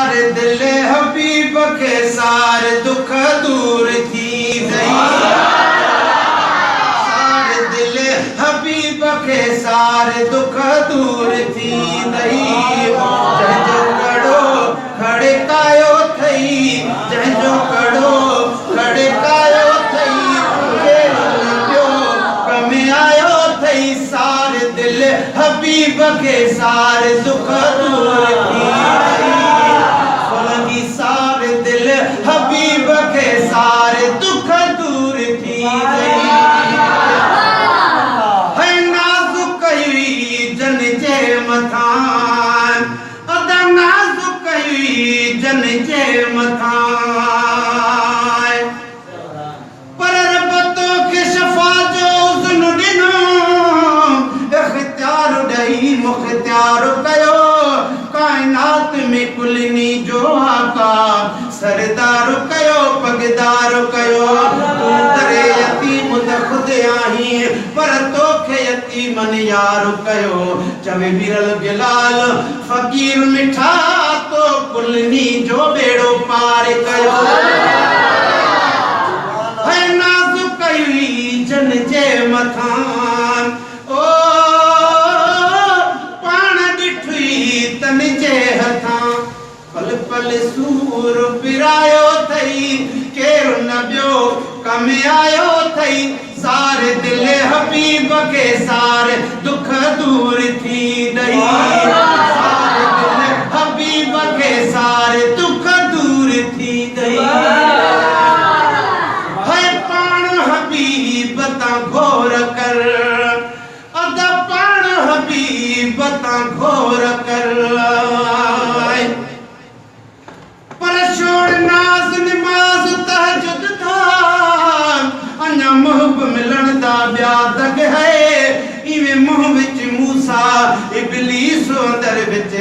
सारे दिल हबीब के सारे दुख दूर थी गई सारे दिल हबीब के सारे दुख दूर थी गई जंहिंजो कड़ो खड़कायो थई जंहिंजो कड़ो खड़कायो थई ॿियो कम आयो थई सारे दिल हबीब के सारे दुख दूर थी गई सारे दिल हबीब के सारे दुख दूर थी गई है नाज़ुक हुई जन जे मथां अदा नाज़ुक हुई जन जे मथां पर रब तोखे शफ़ा जो उज़्न ॾिनो इख़्तियार ॾेई मुख़्तियार कयो कायनात में कुलनी जो आका सरदार कयो पगदार कयो तू तरे यतीम त खुद आही पर तोखे यतीमन यार कयो चवे बिरल बिलाल फकीर मिठा तो कुलनी जो बेड़ो पार कयो है नाज़ुक हुई जन जे मथां ओ पाण ॾिठी तन जे हथां पल पल सूर पिरायो थई केरु न ॿियो कम आयो थई सारे दिल हबीब के सारे दुख दूर थी ॾई सारे दिल हबीब के सारे दुख दूर थी ॾई है पाण हबीब तां घोर कर अदा पाण हबीब तां घोर कर पर छोड़ नाज नमाज तहज्जुद था अन्या महब मिलन दा ब्या दग है इवे मुंह विच मूसा इबलीस अंदर विच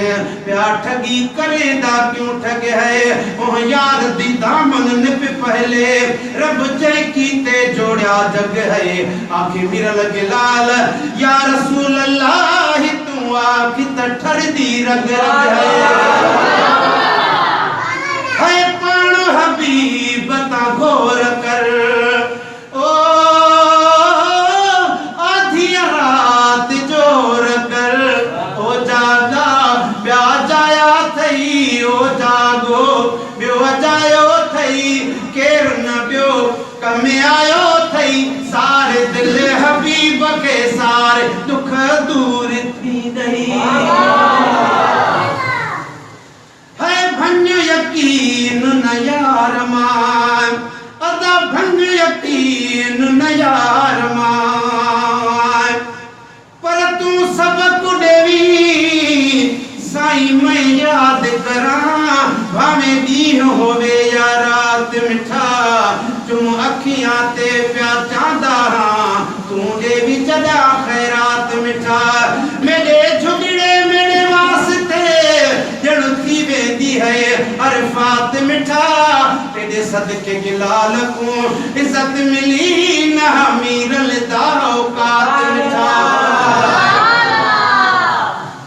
प्या ठगी करे दा क्यों ठग है ओ यार दी दामन निप पहले रब जय कीते जोड़या जग है आखिर मिरल गिलाल या रसूल अल्लाह तू आखि त ठर दी रग रग है पाण हबीब तां घोर कर ओ आधी रात जोर कर ओ जागा ब्या जाया थई ओ जागो ॿियो अजायो थई केरु न ॿियो कम आयो थई सारे दिल हबीब के सारे दुख दूर थी ॾई है भंग यकीन न यार मान अदा भंग यकीन न यार मान पर तू सबक देवी साईं मैं याद करां भावे ॾींहुं होवे या रात मिठा तुम अखियां ते प्या चांदा तू देवी जदा खैरात मिठा मेरे झुगड़े मेरे वास्ते जण थी वेंदी है अरफात मिठा तेरे सदके गिलाल को इज्जत मिली न मीरल दा औकात मिठा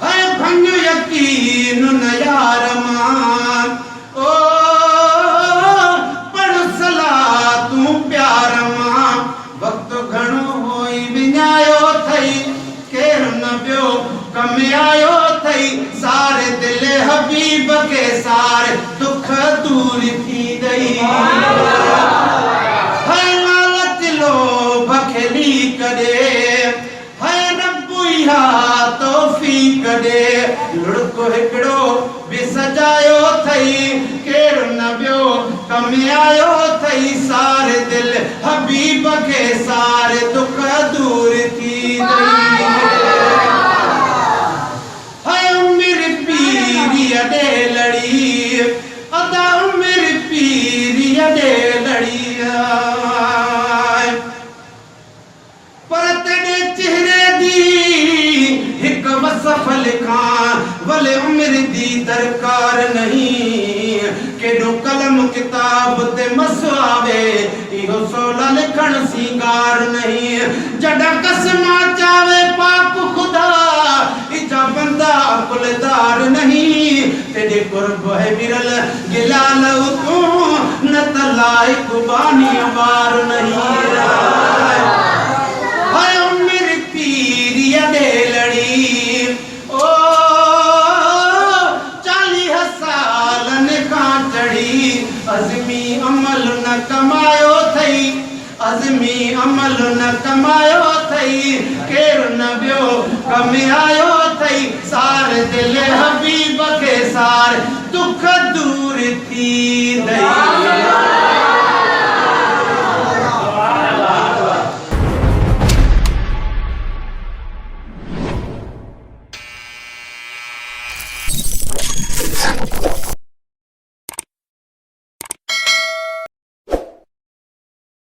है भंग यकीन न यार मान ओ पढ़ सलाह तू प्यार मां वक्त घणो होई विञायो थई केरु न ॿियो कम आयो थई सारे दिल हबीब के सारे दुख दूर थी ॾई है लालच लोभ खेली करे है रब इहा तौफीक ॾे लुड़को हिकिड़ो बि सजायो थई केरु न ॿियो कम आयो थई सारे दिल हबीब के सारे दुख दूर थी ॾई दे लड़ी अदा मेरी पीरी दे लड़ी पर तेरे चेहरे दी एक वसफ लिखा भले उम्र दी दरकार नहीं केडो कलम किताब ते मसवावे इहो सोला लिखण सिंगार नहीं जड़ा कसमा चावे पाक खुदा इजा बंदा अकुलदार नहीं तेरे कुर्ब है विरल गिला लऊ तू न तलाइक बानी बार नहीं हाय मेरी पीरिया दे लड़ी ओ 40 सालन का चढ़ी अज़मी अमल न कमायो थई अज़मी अमल न कमायो थई केर न बियो कम आयो थई सार दिल हबीब के सार दुख दूर थी दई